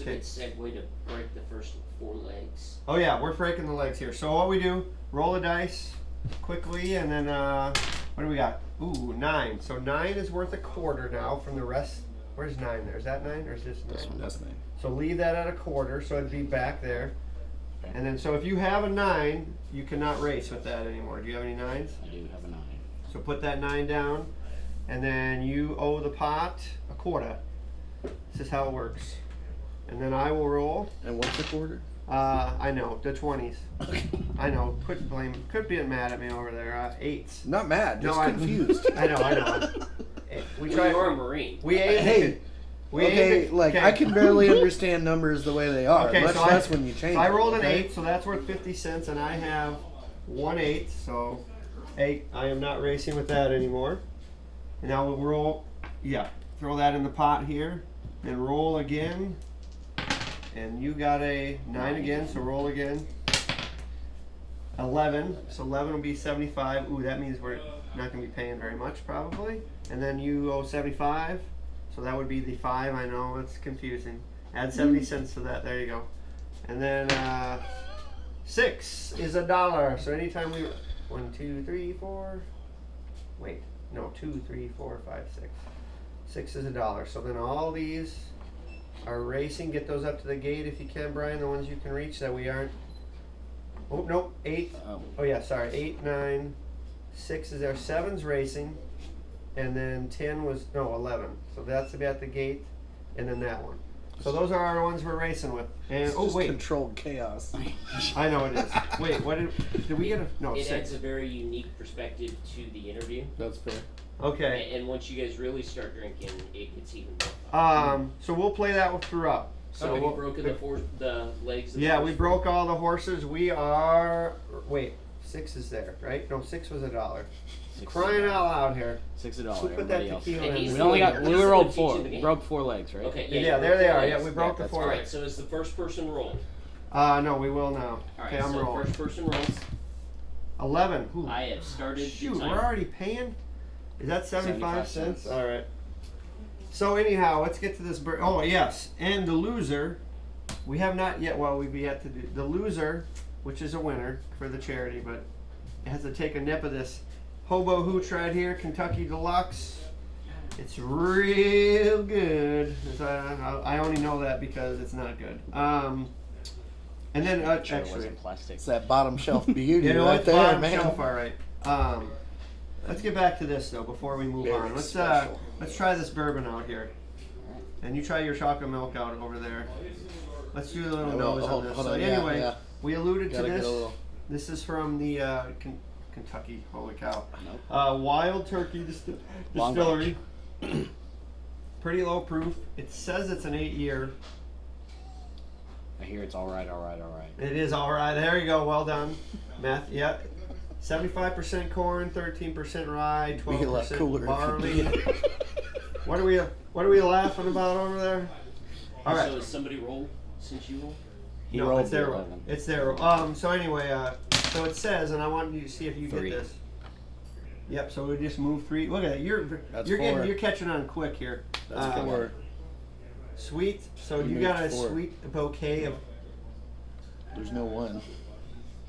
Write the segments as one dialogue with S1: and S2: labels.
S1: That's a good segue to break the first 4 legs.
S2: Oh yeah, we're breaking the legs here. So what we do, roll the dice quickly, and then what do we got? Ooh, 9. So 9 is worth a quarter now from the rest. Where's 9 there? Is that 9 or is this 9?
S3: This one, that's 9.
S2: So leave that at a quarter, so it'd be back there. And then, so if you have a 9, you cannot race with that anymore. Do you have any 9s?
S3: I do have a 9.
S2: So put that 9 down, and then you owe the pot a quarter. This is how it works. And then I will roll.
S4: And what's the quarter?
S2: I know, the 20s. I know, quit being mad at me over there. 8s.
S4: Not mad, just
S2: No,
S4: confused.
S2: I know. We try.
S1: You're a Marine.
S2: We aim.
S4: Hey. I can barely understand numbers the way they are.
S2: Okay, so
S4: that's when you change.
S2: So I rolled an
S4: okay?
S2: 8, so that's worth 50 cents, and I have 1 8, so 8. I am not racing with that anymore. And now we'll roll. Yeah, throw that in the pot here, and roll again. And you got a 9 again, so roll again. 11, so 11 will be 75. Ooh, that means we're not going to be paying very much probably. And then you owe 75, so that would be the 5. I know it's confusing. Add 70 cents to that. There you go. And then 6 is $1. So anytime we 1, 2, 3, 4. Wait, no, 2, 3, 4, 5, 6. 6 is $1. So then all these are racing. Get those up to the gate if you can, Brian. The ones you can reach that we aren't. Oh nope, 8. Oh yeah, sorry. 8, 9, 6 is there. 7's racing, and then 10 was 11. So that's about the gate, and then that one. So those are our ones we're racing with. And
S4: It's just controlled chaos.
S2: I know it is. Wait, what did we get?
S1: It
S2: 6.
S1: adds a very unique perspective to the interview.
S4: That's fair.
S2: Okay.
S1: And once you guys really start drinking, it gets even more.
S2: So we'll play that throughout. So
S1: have you broken the legs? Of
S2: yeah,
S1: the
S2: we broke all the horses. We are 6 is there, right? No, 6 was $1. Crying out loud here.
S3: $6.
S2: Who put that tequila in?
S3: We only got. We rolled 4. We broke 4 legs, right?
S1: Okay.
S2: Yeah, there they are. Yeah, we broke the 4
S1: All
S2: legs.
S1: right. So is the first person roll?
S2: No, we will now.
S1: All right.
S2: Okay, I'm
S1: so
S2: rolling.
S1: first person rolls.
S2: 11. Ooh.
S1: I have started.
S2: Shoot,
S1: the timer.
S2: we're already paying. Is that 75 cents?
S3: cents.
S2: All right. So anyhow, let's get to this. Oh yes, and the loser, we have not yet. Well, we've yet to do the loser, which is a winner for the charity, but it has to take a nip of this hobo hooch right here, Kentucky Deluxe. It's real good. I only know that because it's not good. And then actually,
S3: plastic.
S4: It's that bottom shelf beauty
S2: you know,
S4: right
S2: it's
S4: there,
S2: bottom
S4: man.
S2: shelf, all right. Let's get back to this though before we move
S4: Very
S2: on. Let's
S4: special.
S2: let's try this bourbon out here, and you try your chocolate milk out over there. Let's do a little nose on this. So anyway, we alluded to this. This is from the Kentucky. Holy cow!
S3: Nope.
S2: Wild Turkey Distillery. Pretty low proof. It says it's an 8-year.
S3: I hear it's all right.
S2: It is all right. There you go. Well done, Math. Yeah. 75% corn, 13% rye, 12% barley. What are we laughing about over there? All right.
S1: So is somebody roll since you roll?
S3: He
S2: No,
S3: rolled
S2: it's their roll.
S3: 11.
S2: It's their roll. So anyway, so it says, and I want you to see if you
S3: 3.
S2: get this. Yep. So we just move 3. Look at it. You're
S4: 4.
S2: you're catching on quick here.
S4: That's 4.
S2: Sweet. So
S4: You
S2: you got a
S4: moved 4.
S2: sweet bouquet of.
S4: There's no 1.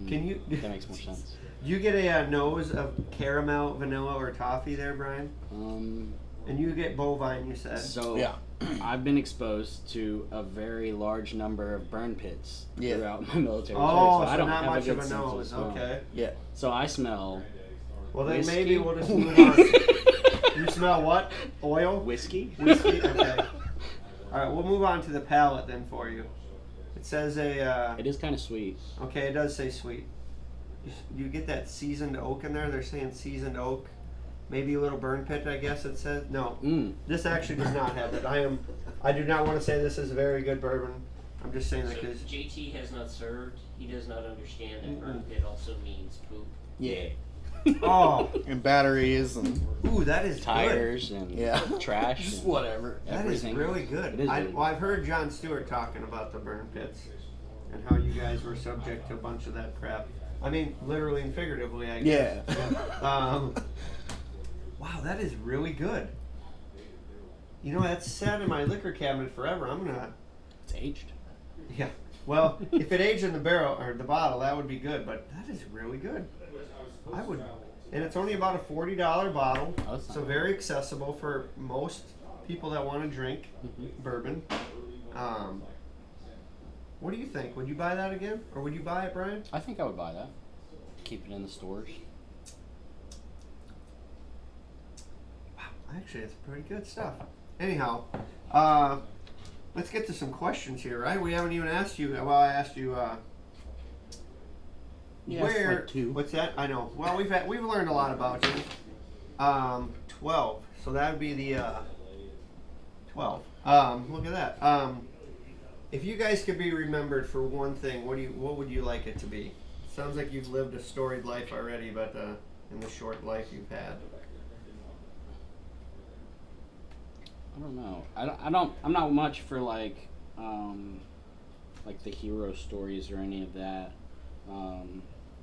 S2: Can you?
S3: That makes more sense.
S2: Do you get a nose of caramel, vanilla, or toffee there, Brian? And you get bovine, you said.
S3: So
S4: Yeah.
S3: I've been exposed to a very large number of burn pits throughout my military service.
S2: Oh,
S3: I
S2: so
S3: don't
S2: not
S3: have
S2: much
S3: a
S2: of
S3: good
S2: a
S3: sense
S2: nose.
S3: smell.
S2: Okay.
S4: Yeah.
S3: So I smell
S2: Well, then
S3: whiskey.
S2: maybe we'll just move on. You smell what? Oil?
S3: whiskey.
S2: Whiskey? Okay. All right, we'll move on to the palate then for you. It says
S3: It is kind of sweet.
S2: okay, it does say sweet. You get that seasoned oak in there. They're saying seasoned oak. Maybe a little burn pit, I guess it says. No, this actually does not have that. I do not want to say this is a very good bourbon. I'm just saying that
S1: So
S2: because
S1: JT has not served. He does not understand that burn pit also means poop.
S4: Yeah.
S2: oh,
S4: And batteries and
S2: ooh, that is
S3: Tires and trash.
S4: just
S3: and
S4: whatever.
S2: good. That is
S3: everything.
S2: really good.
S3: It is really
S2: Well, I've heard John Stewart talking about the burn pits and how you guys were subject to a bunch of that crap. I mean, literally and figuratively, I guess.
S4: Yeah.
S2: Wow, that is really good. You know, that's sat in my liquor cabinet forever.
S3: It's aged.
S2: Yeah. Well, if it aged in the barrel or the bottle, that would be good. But that is really good. I would, and it's only about a $40 bottle, so very accessible for most people that want to drink bourbon. What do you think? Would you buy that again, or would you buy it, Brian?
S3: I think I would buy that. Keep it in the stores.
S2: Actually, it's pretty good stuff. Anyhow, let's get to some questions here, right? We haven't even asked you. Well, I asked you. Where?
S4: Like 2.
S2: What's that? I know. Well, we've learned a lot about you. 12. So that would be the 12. Look at that. If you guys could be remembered for one thing, what would you like it to be? Sounds like you've lived a storied life already, but in the short life you've had.
S3: I don't know. I'm not much for like the hero stories or any of that.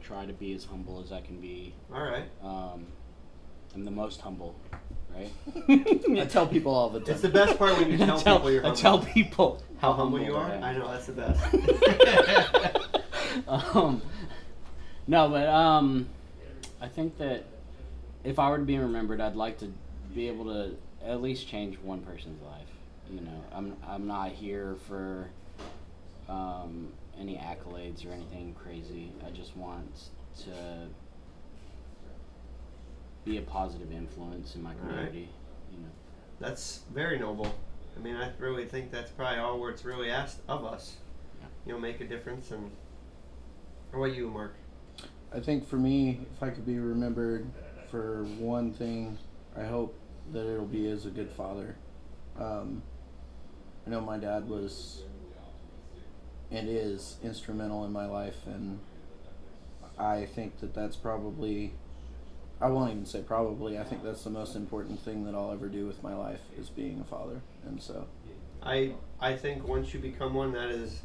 S3: Try to be as humble as I can be.
S2: All right.
S3: I'm the most humble, right?
S4: I tell people all the time.
S2: It's the best part when you tell people you're humble.
S3: I tell people
S2: how humble you are. I know, that's the best.
S3: No, but I think that if I were to be remembered, I'd like to be able to at least change one person's life. You know, I'm not here for any accolades or anything crazy. I just want to be a positive influence in my community.
S2: Right.
S3: You know,
S2: that's very noble. I mean, I really think that's probably all where it's really asked of us.
S3: Yeah.
S2: You know, make a difference. And or what you, Mark?
S4: I think for me, if I could be remembered for one thing, I hope that it'll be as a good father. I know my dad was and is instrumental in my life, and I think that that's probably, I won't even say probably, I think that's the most important thing that I'll ever do with my life is being a father. And so
S2: I think once you become one, that is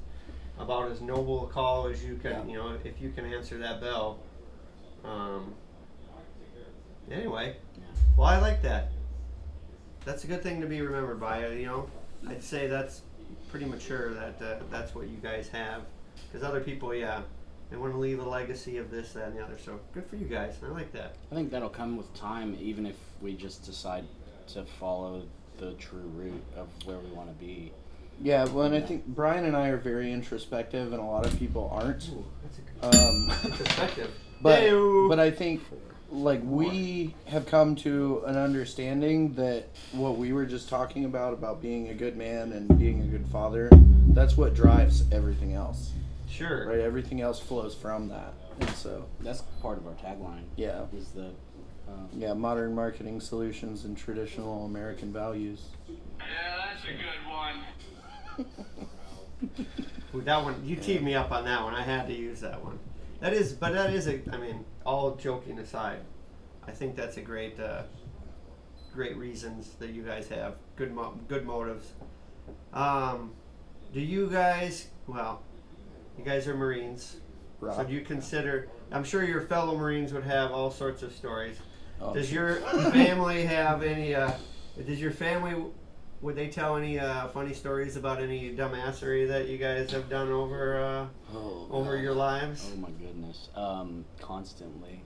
S2: about as noble a call as you can, you know, if you can answer that bell. Anyway, well, I like that. That's a good thing to be remembered by. You know, I'd say that's pretty mature that that's what you guys have. Because other people, they want to leave a legacy of this, that, and the other. So good for you guys. I like that.
S3: I think that'll come with time, even if we just decide to follow the true route of where we want to be.
S4: Yeah, well, and I think Brian and I are very introspective, and a lot of people aren't.
S2: Ooh, that's a good perspective.
S4: But I think, like, we have come to an understanding that what we were just talking about being a good man and being a good father, that's what drives everything else.
S2: Sure.
S4: Right? Everything else flows from that. And so
S3: That's part of our tagline.
S4: Yeah.
S3: Is the
S4: modern marketing solutions and traditional American values.
S5: Yeah, that's a good one.
S2: Ooh, that one, you teed me up on that one. I had to use that one. That is I mean, all joking aside, I think that's a great reasons that you guys have. Good motives. Do you guys, well, you guys are Marines.
S4: Rock.
S2: So do you consider, I'm sure your fellow Marines would have all sorts of stories.
S4: Oh,
S2: Does your family have any, would they tell any funny stories about any dumbassery that you guys have done over your lives?
S3: Oh my goodness. Constantly.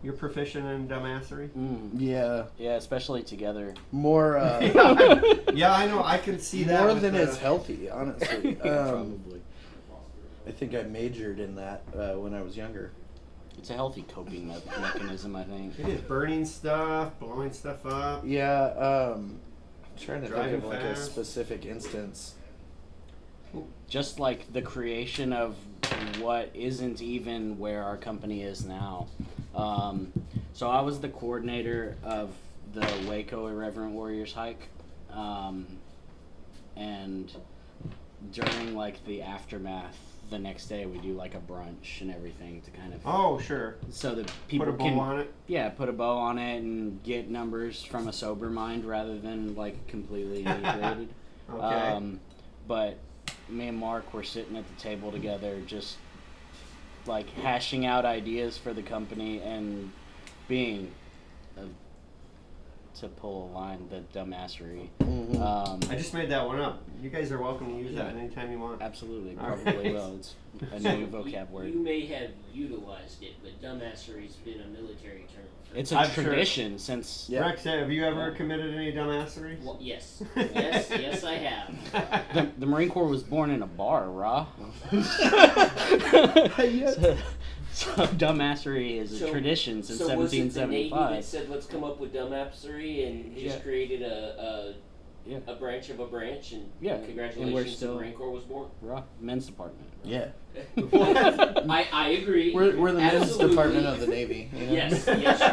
S2: You're proficient in dumbassery?
S4: Yeah.
S3: Yeah, especially together.
S4: More.
S2: Yeah, I know. I can see that.
S4: More than it's healthy, honestly.
S3: Probably.
S4: I think I majored in that when I was younger.
S3: It's a healthy coping mechanism, I think.
S2: It is burning stuff, blowing stuff up.
S4: Yeah. I'm trying to
S2: Driving
S4: think of like a
S2: fast.
S4: specific instance.
S3: Just like the creation of what isn't even where our company is now. So I was the coordinator of the Waco Irreverent Warriors hike. And during like the aftermath, the next day we do like a brunch and everything to kind of
S2: Oh, sure.
S3: so that people
S2: Put a bow
S3: can
S2: on it.
S3: yeah put a bow on it and get numbers from a sober mind rather than like completely inebriated.
S2: Okay.
S3: But me and Mark were sitting at the table together just like hashing out ideas for the company and being to pull a line, the dumbassery.
S2: I just made that one up. You guys are welcome to use that anytime you want.
S3: Absolutely,
S2: All
S3: probably
S2: right.
S3: will. It's a new vocab word.
S1: You may have utilized it, but dumbassery's been a military term.
S3: It's a
S2: I'm sure.
S3: tradition since.
S4: Yeah.
S2: Rex, have you ever committed any dumbassery?
S1: Well, yes, yes, I have.
S3: The Marine Corps was born in a bar, rah. So dumbassery is a tradition since
S1: so was it the Navy
S3: 1775.
S1: that said let's come up with dumbassery and just
S3: Yeah.
S1: created a
S3: Yeah.
S1: branch of a branch and
S3: Yeah,
S1: congratulations,
S3: and we're still-
S1: the Marine Corps was born.
S3: Rah, men's department.
S4: Yeah.
S1: I agree.
S4: We're the men's
S1: Absolutely.
S4: department of the Navy. You know?
S1: Yes, yes you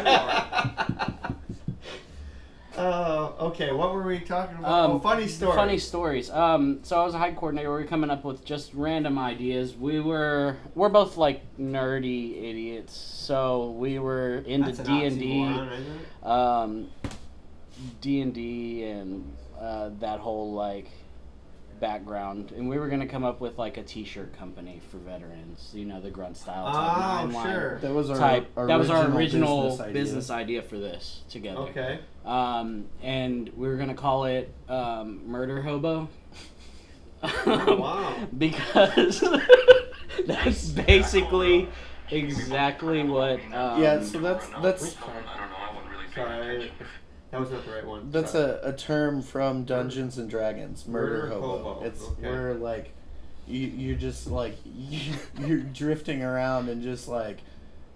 S1: are.
S2: Okay, what were we talking about? Funny story.
S3: Funny stories. So I was a hike coordinator. We were coming up with just random ideas. We're both like nerdy idiots. So we were into
S2: That's an
S3: D&D,
S2: oxymoron, isn't it?
S3: D&D, and that whole like background. And we were gonna come up with like a T-shirt company for veterans. You know, the grunt style type,
S2: Oh,
S3: nine-line
S2: sure.
S4: That was our
S3: type. That was our original
S4: business
S3: business idea for this together.
S2: Okay.
S3: And we were gonna call it Murder Hobo.
S2: Wow.
S3: Because that's basically exactly what.
S4: Yeah, so that's
S2: Sorry, that was not the right one.
S4: that's
S2: Sorry.
S4: a term from Dungeons and Dragons. Murder hobo. It's
S2: Okay.
S4: where like you're just like you're drifting around and just like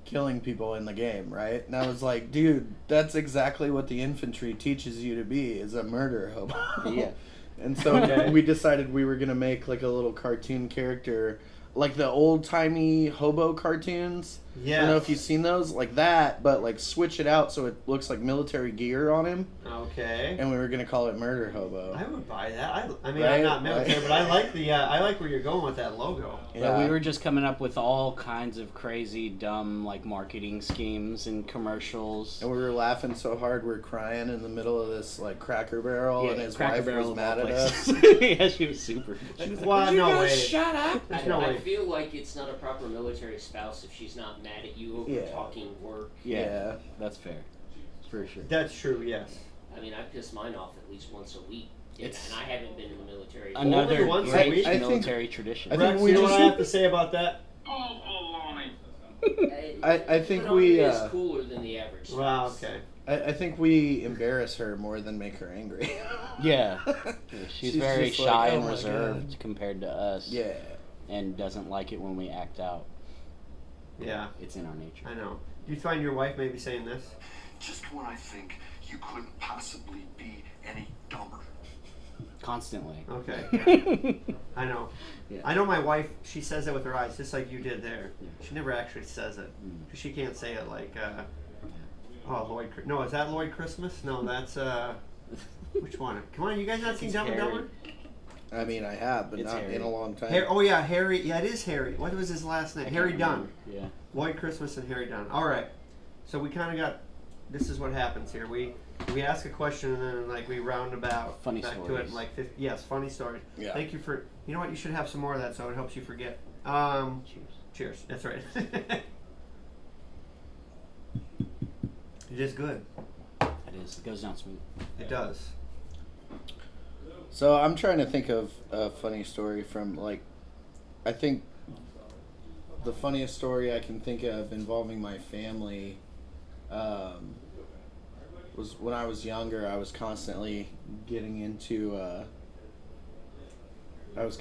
S4: killing people in the game, right? And I was like, dude, that's exactly what the infantry teaches you to be, is a murder hobo.
S3: Yeah.
S4: And so
S2: Okay.
S4: we decided we were gonna make like a little cartoon character, like the old timey hobo cartoons.
S2: Yes.
S4: I don't know if you've seen those, like that, but like switch it out so it looks like military gear on him.
S2: Okay.
S4: And we were gonna call it Murder Hobo.
S2: I would buy that. I mean,
S4: Right,
S2: I'm not military,
S4: right.
S2: but I like the I like where you're going with that logo.
S3: Yeah, we were just coming up with all kinds of crazy, dumb, like marketing schemes and commercials.
S4: And we were laughing so hard we we're crying in the middle of this like Cracker Barrel, and his
S3: Cracker
S4: wife
S3: Barrel
S4: was
S3: of
S4: mad
S3: all
S4: at us.
S3: places. Yeah, she was super. She was like,
S2: Well, no way.
S3: shut up.
S2: There's no
S1: I
S2: way.
S1: feel like it's not a proper military spouse if she's not mad at you over
S4: Yeah.
S1: talking work.
S3: Yeah, that's fair. For sure.
S2: That's true. Yes.
S1: I mean, I piss mine off at least once a week.
S3: It's-
S1: and I haven't been in the military.
S3: Another
S2: Only once a
S3: great
S2: week?
S4: I think-
S3: military tradition.
S4: I think
S2: Rex,
S4: we
S2: you know what
S4: just-
S2: I have to say about that?
S5: Oh, baloney.
S4: I think
S1: But
S4: we,
S1: It is
S4: uh,
S1: cooler than the average
S2: Wow.
S1: spouse.
S2: Okay.
S4: I think we embarrass her more than make her angry.
S3: Yeah. She's very
S4: just like,
S3: shy
S4: "Oh
S3: and
S4: my
S3: reserved
S4: God."
S3: compared to us.
S4: Yeah.
S3: And doesn't like it when we act out.
S2: Yeah.
S3: It's in our nature.
S2: I know. Do you find your wife maybe saying this?
S6: Just when I think you couldn't possibly be any dumber.
S3: Constantly.
S2: Okay. I know.
S3: Yeah.
S2: I know my wife. She says it with her eyes, just like you did there.
S3: Yeah.
S2: She never actually says it.
S3: Mm.
S2: 'Cause she can't say it like. Oh, Lloyd. No, is that Lloyd Christmas? No, that's Which one? Come on, you guys not seen
S3: It's
S2: Dumb and
S3: Harry.
S2: Dumber?
S4: I mean, I have, but
S3: It's
S4: not
S3: Harry.
S4: in a long time.
S2: Oh yeah, Harry. Yeah, it is Harry. What was his last name?
S3: I
S2: Harry
S3: can't
S2: Dunn.
S3: remember. Yeah.
S2: Lloyd Christmas and Harry Dunn. All right. So we kind of got. This is what happens here. We ask a question and then like we round about
S3: Funny
S2: back to it
S3: stories.
S2: in like 50, yes, funny stories.
S4: Yeah.
S2: Thank you for. You know what? You should have some more of that so it helps you forget.
S3: Cheers.
S2: Cheers. That's right. It is good.
S3: It is. It goes down smooth.
S2: It does.
S4: So I'm trying to think of a funny story from like, I think the funniest story I can think of involving my family was when I was younger. I was constantly getting into
S2: That's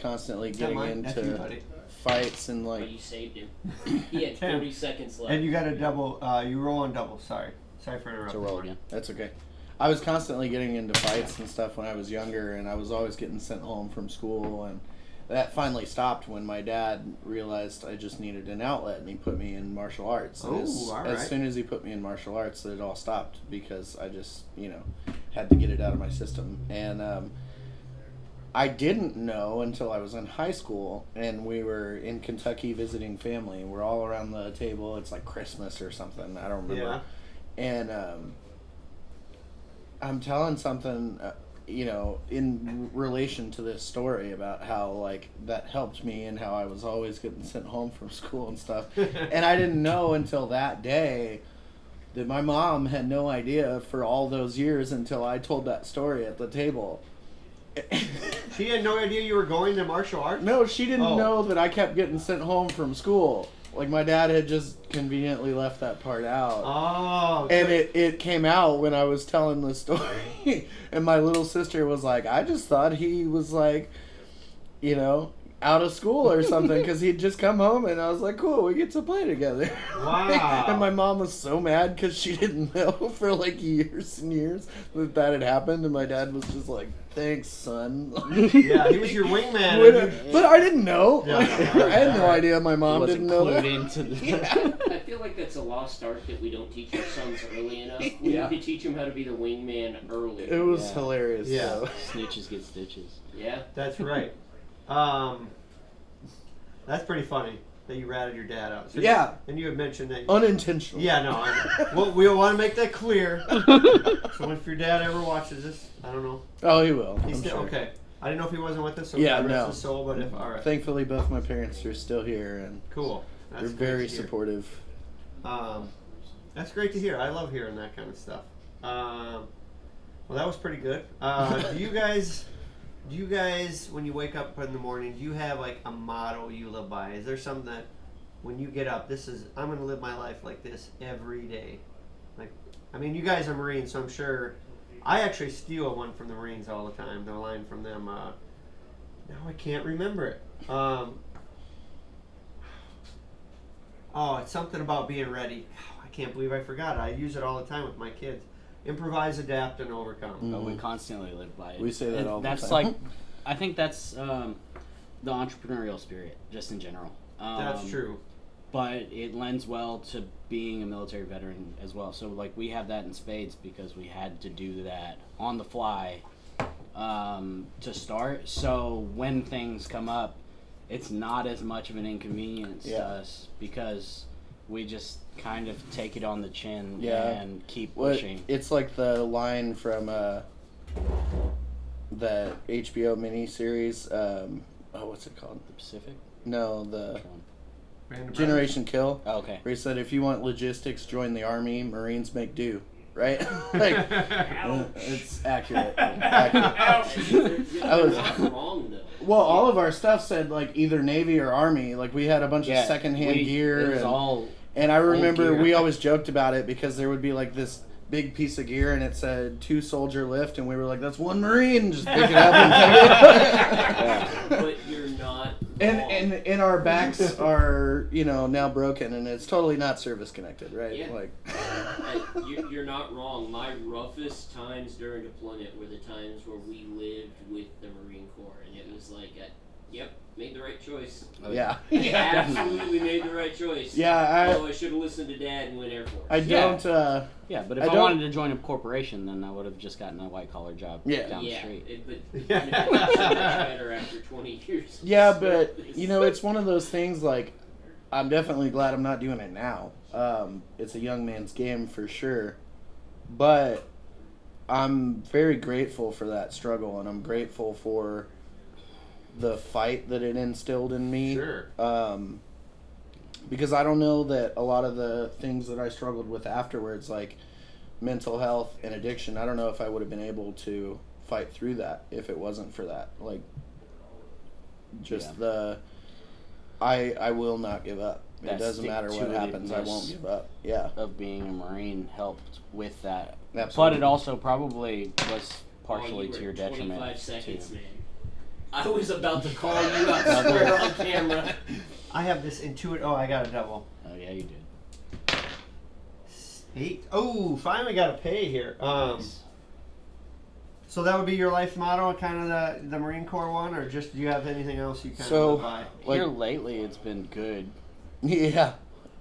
S2: you, buddy.
S4: fights and
S1: But
S4: like
S1: you saved him. He had
S2: Tim.
S1: 30 seconds left.
S2: And you got a double. You roll on double. Sorry for
S3: So
S2: interrupting.
S3: roll again.
S4: that's okay. I was constantly getting into fights and stuff when I was younger, and I was always getting sent home from school, and that finally stopped when my dad realized I just needed an outlet, and he put me in martial arts. And
S2: Oh, all right.
S4: as soon as he put me in martial arts, it all stopped because I just, had to get it out of my system. And I didn't know until I was in high school, and we were in Kentucky visiting family. We're all around the table. It's like Christmas or something. I don't remember.
S2: Yeah.
S4: And I'm telling something, in relation to this story about how, like, that helped me and how I was always getting sent home from school and stuff. And I didn't know until that day that my mom had no idea for all those years until I told that story at the table.
S2: She had no idea you were going to martial arts?
S4: No, she didn't
S2: Oh.
S4: know that I kept getting sent home from school. Like, my dad had just conveniently left that part out.
S2: Oh.
S4: And
S2: good.
S4: it came out when I was telling the story. And my little sister was like, I just thought he was like, you know, out of school or something because he'd just come home. And I was like, cool, we get to play together.
S2: Wow.
S4: And my mom was so mad because she didn't know for like years and years that had happened. And my dad was just like, thanks, son.
S2: Yeah, he was your wingman.
S4: But I didn't know.
S2: Yeah.
S4: I had no idea my
S3: He
S4: mom
S3: wasn't
S4: didn't know
S3: clued
S4: that.
S3: into the.
S1: I feel like that's a lost art that we don't teach our sons early enough. We
S4: Yeah.
S1: need to teach them how to be the wingman early.
S4: It was
S3: Yeah.
S4: hilarious.
S2: Yeah.
S4: though.
S3: Snitches get stitches.
S1: Yeah.
S2: That's right. That's pretty funny that you ratted your dad out. So
S4: Yeah.
S2: And you had mentioned that.
S4: Unintentional.
S2: Yeah, no. Well, we want to make that clear. So if your dad ever watches this, I don't know.
S4: Oh, he will.
S2: He's
S4: I'm
S2: still
S4: sure.
S2: okay. I didn't know if he wasn't with us. So
S4: Yeah,
S2: God rest
S4: no.
S2: his soul. But if all right,
S4: Thankfully, both my parents are still here, and
S2: cool. That's
S4: they're
S2: great
S4: very
S2: to hear.
S4: supportive.
S2: That's great to hear. I love hearing that kind of stuff. Well, that was pretty good. Do you guys, when you wake up in the morning, do you have like a motto you live by? Is there something that when you get up, I'm going to live my life like this every day? Like, I mean, you guys are Marines, so I'm sure. I actually steal one from the Marines all the time. The line from them. Now I can't remember it. It's something about being ready. I can't believe I forgot it. I use it all the time with my kids. Improvise, adapt, and overcome.
S3: But we constantly live by it.
S4: We say that
S3: And
S4: all the
S3: that's
S4: time.
S3: like, I think that's the entrepreneurial spirit, just in general.
S2: That's true.
S3: But it lends well to being a military veteran as well. So like we have that in spades because we had to do that on the fly to start. So when things come up, it's not as much of an inconvenience to us because we just kind of take it on the chin and keep pushing.
S4: It's like the line from the HBO miniseries. What's it called?
S3: The Pacific?
S4: No, the
S3: Which one?
S2: Brandon
S4: Generation Kill.
S3: Oh, okay.
S4: Where he said, if you want logistics, join the Army. Marines make do. Right? Like, it's accurate.
S1: You're not wrong though.
S4: Well, all of our stuff said like either Navy or Army. Like we had a bunch of secondhand gear.
S3: It was all
S4: And I remember
S3: gear.
S4: we always joked about it because there would be like this big piece of gear and it said 2 soldier lift and we were like, that's 1 Marine, just pick it up and
S1: But you're not wrong.
S4: and our backs are, now broken and it's totally not service connected, right?
S1: Yeah.
S4: Like
S1: You're not wrong. My roughest times during deployment were the times where we lived with the Marine Corps, and it was like, yep, made the right choice.
S4: yeah.
S1: Absolutely made the right choice.
S4: Yeah,
S1: Although I should have listened to Dad and went Air Force.
S4: I don't
S3: Yeah, but if
S4: I
S3: I,
S4: don't-
S3: wanted to join a corporation, then I would have just gotten a white collar job down the street.
S1: But it's much better after 20 years. of
S4: Yeah, but
S1: service.
S4: it's one of those things like I'm definitely glad I'm not doing it now. It's a young man's game for sure. But I'm very grateful for that struggle and I'm grateful for the fight that it instilled in me.
S2: Sure.
S4: Because I don't know that a lot of the things that I struggled with afterwards, like mental health and addiction, I don't know if I would have been able to fight through that if it wasn't for that. Like, just I will not give up. It
S3: That
S4: doesn't matter what happens, I won't
S3: stick-to-itiveness
S4: give up. Yeah.
S3: Of being a Marine helped with that.
S4: Absolutely.
S3: But it also probably was
S1: Oh,
S3: partially
S1: you
S3: to
S1: were
S3: your detriment
S1: 25 seconds,
S3: too.
S1: man. I was about to call you out square on camera.
S2: I have this Oh, I got a double.
S3: Oh yeah, you did.
S2: 8. Oh, finally got a pay here.
S3: Nice.
S2: So that would be your life motto, kind of the Marine Corps one, or just do you have anything else you kind
S4: So-
S2: of live by?
S4: Like-
S3: Here lately, it's been good.
S4: Yeah.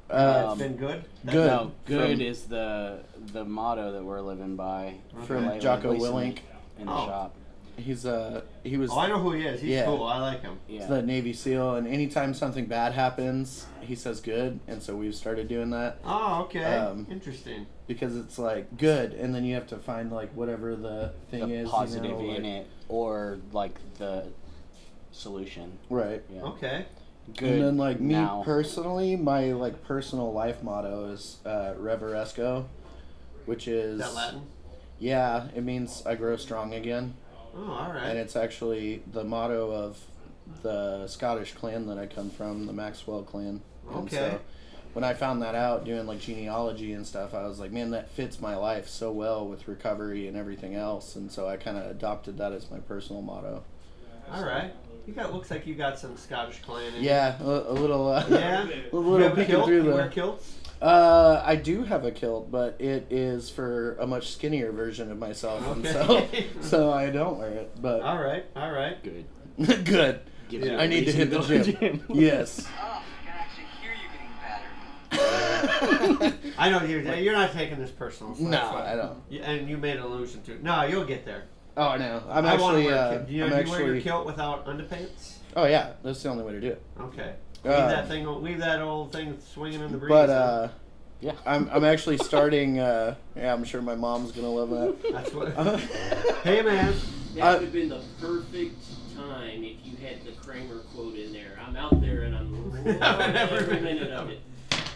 S2: It's been good.
S4: Good.
S3: No, good
S4: From-
S3: is the motto that we're living by.
S4: From
S3: lately,
S4: Jocko
S3: at least
S4: Willink.
S3: in the
S2: Oh.
S3: shop.
S4: He was
S2: Oh, I know who he is. He's
S4: Yeah.
S2: cool. I like him.
S3: Yeah.
S4: the Navy SEAL, and anytime something bad happens, he says good, and so we've started doing that.
S2: Oh, okay.
S4: Interesting. Because it's like good, and then you have to find like whatever the thing
S3: The
S4: is,
S3: positive
S4: like,
S3: in it, or like the solution.
S4: Right.
S3: Yeah.
S2: Okay.
S3: Good.
S4: And then like me
S3: now.
S4: personally, my like personal life motto is Reveresco, which is
S2: Is that Latin?
S4: Yeah, it means I grow strong again.
S2: Oh, all right.
S4: And it's actually the motto of the Scottish clan that I come from, the Maxwell clan. And
S2: Okay.
S4: so when I found that out doing like genealogy and stuff, I was like, man, that fits my life so well with recovery and everything else. And so I kind of adopted that as my personal motto.
S2: All right. Looks like you got some Scottish clan in you.
S4: Yeah, a little.
S2: Yeah.
S4: A little peeking through
S2: You
S4: the.
S2: wear kilts?
S4: I do have a kilt, but it is for a much skinnier version of myself,
S2: Okay.
S4: and so I don't wear it. But
S2: All right.
S3: Good.
S4: good.
S3: Gives you a
S4: I need to
S3: reason
S4: hit the
S3: go to
S4: gym. Yes.
S5: Oh, I can actually hear you getting better.
S2: I know you're not taking this personal. So
S4: No,
S2: that's fine.
S4: I don't.
S2: And you made an allusion to it. No, you'll get there.
S4: Oh no, I'm
S2: I want to
S4: actually.
S2: wear a kilt. Do you
S4: I'm
S2: wear
S4: actually.
S2: your kilt without underpants?
S4: Oh yeah, that's the only way to do it.
S2: Okay.
S4: Uh,
S2: Leave that old thing swinging in the breeze.
S4: But
S3: Yeah.
S4: I'm actually starting. Yeah, I'm sure my mom's gonna love that.
S2: that's what. Hey man.
S1: That would have been the perfect time if you had the Kramer quote in there. I'm out there and I'm loving every minute of it.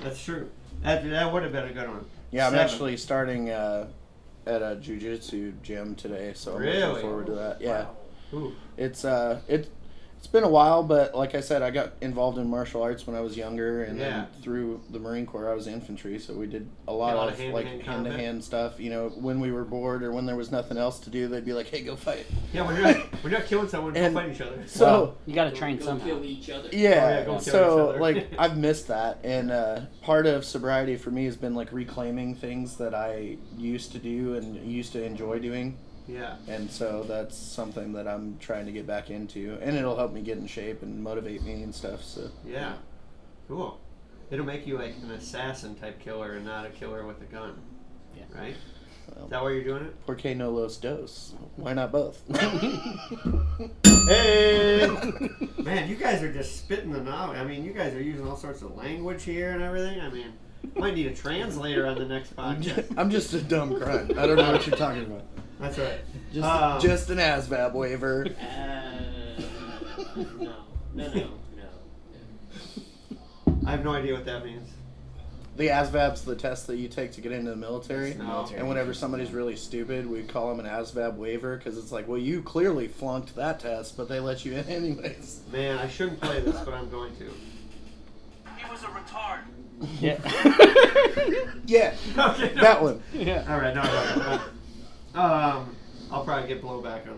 S2: That's true. That would have been a good one.
S4: Yeah, I'm
S2: 7.
S4: actually starting at a jiu-jitsu gym today, so I'm
S2: Really?
S4: looking forward to that. Yeah.
S2: Ooh.
S4: It's been a while, but like I said, I got involved in martial arts when I was younger, and
S2: Yeah.
S4: then through the Marine Corps, I was infantry, so we did a lot,
S2: A lot
S4: of
S2: of hand-to-hand
S4: like
S2: combat?
S4: hand-to-hand stuff. You know, when we were bored or when there was nothing else to do, they'd be like, "Hey, go fight."
S2: Yeah, we're not killing someone. Go
S4: And-
S2: fight each other.
S4: So
S3: You got to
S1: Go-
S3: train
S1: go
S3: somehow.
S1: kill each other.
S4: yeah,
S2: go kill each
S4: so
S2: other.
S4: like I've missed that, and part of sobriety for me has been like reclaiming things that I used to do and used to enjoy doing.
S2: Yeah.
S4: And so that's something that I'm trying to get back into, and it'll help me get in shape and motivate me and stuff. So
S2: Yeah. Cool. It'll make you like an assassin type killer and not a killer with a gun.
S3: Yeah.
S2: Right?
S4: Well,
S2: Is that why you're doing it?
S4: por qué no los dos? Why not both?
S2: Hey! Man, you guys are just spitting the knowledge. I mean, you guys are using all sorts of language here and everything. I mean, might need a translator on the next podcast.
S4: I'm just a dumb grunt. I don't know what you're talking about.
S2: That's right.
S4: Just an ASVAB waiver.
S1: No.
S2: I have no idea what that means.
S4: The ASVAB's the test that you take to get into the military.
S2: No.
S4: And whenever somebody's really stupid, we call them an ASVAB waiver because it's like, well, you clearly flunked that test, but they let you in anyways.
S2: Man, I shouldn't play this, but I'm going to.
S5: He was a retard.
S3: Yeah.
S4: Yeah,
S2: Okay.
S4: that one.
S3: Yeah.
S2: All right, no. I'll probably get blowback on that.